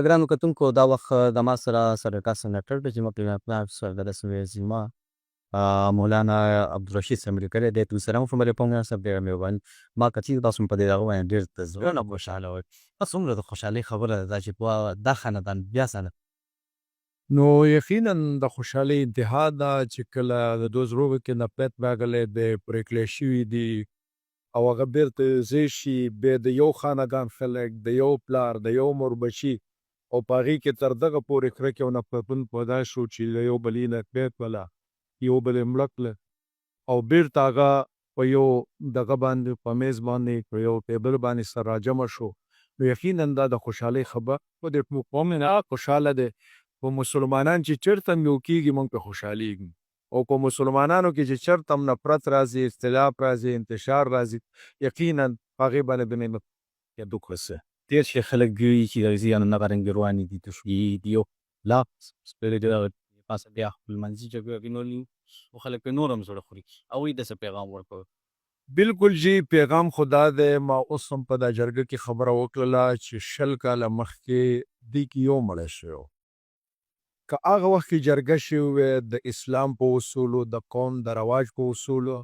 ګرانو کتونکو دا وخت د ما سره صدقه سنټر د جمعه پلان سرگرد سویزیما مولانا عبدالرشید صاحب لیکلی دی دوسرا مفهوم پونګه صاحب ډېره مهرباني ما که چېرې تاسو په دې دغه باندې ډېر د زړه نه خوشحاله وئ څومره د خوشحالۍ خبره ده دا چې دا خاندان بیا سره نو یقینا د خوشحالۍ انتها ده چې کله د دوه زړو کې نفرت راغلی دی پرېکړې شوي دي او هغه بیرته ځای شي بیا د یو خاندان خلک د یو پلار د یو مور بچي او په هغې کې تر دغه پورې کرکې او نفرتونه پیدا شو چې له یو بل یې نفرت کړله یو بل یې مړه کړله او بیرته هغه په یو دغه باندې په میز باندې په یو ټیبل باندې سره راجمع شو نو یقینا دا د خوشحالۍ خبر خو د قوم نه خوشحاله دی په مسلمانان چې چېرته هم یو کېږي موږ پرې خوشحالېږو او په مسلمانانو کې چې چېرته هم نفرت راځي اختلاف راځي انتشار راځي یقینا په هغې باندې د نعمت کېدو کوسه ډېر چې خلک ګوري چې د زیانو نه رنګ روانې دي تشویق دي او لا سپېرې د پاسه بیا خپلمنځي جګړه وینولي خو خلک پرې نور هم زړه خوري هغوی داسې پیغام ورکوي بالکل جی پیغام خدا دی ما اوس هم په دا جرګه کې خبره وکړله چې 20 کاله مخکې دې کې یو مړی شوی که هغه وخت کې جرګه شوې وې د اسلام په اصولو د قوم د رواج په اصولو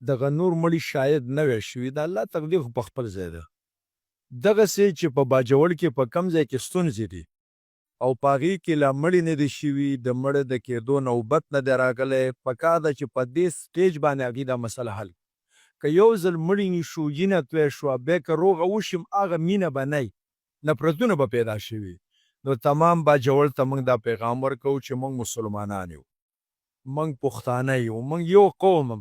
دغه نور مړي شاید نه وی شوي د الله تقدیر خو په خپل ځای ده دغسې چې په باجوړ کې په کم ځای کې ستونزې دي او په هغې کې لا مړي نه دي شوي د مړه د کېدو نوبت نه دی راغلی پکار ده چې په دې سټیج باندې هغې دا مسله حل که یو ځل مړي نیشو وینه توی شوه بیا که روغه وشیم هغه مینه به نه نفرتونه به پیدا شوي نو تمام باجوړ ته موږ دا پیغام ورکوو چې موږ مسلمانان یو موږ پښتانه یو موږ یو قوم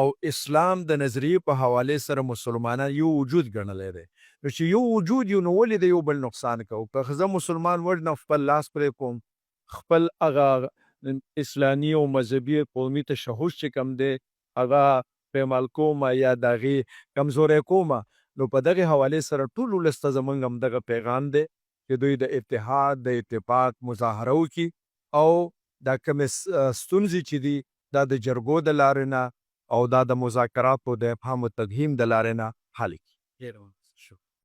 او اسلام د نظریې په حوالې سره مسلمانان یو وجود ګڼلی دی نو چې یو وجود یو نو ولې د یو بل نقصان کوو که زه مسلمان وژنم خپل لاس پرې کوم خپل هغه اسلامي او مذهبي قومي تشهد چې کوم دی هغه پېمال کومه یا د هغې کمزوری کومه نو په دغې حوالې سره ټول ولس ته زموږ هم دغه پیغام دی چې دوی د اتحاد د اتفاق مظاهره وکړي او دا کومې ستونزې چې دي دا د جرګو د لارې نه او دا د مذاکراتو د افهام و تفهیم د لارې نه حل کړي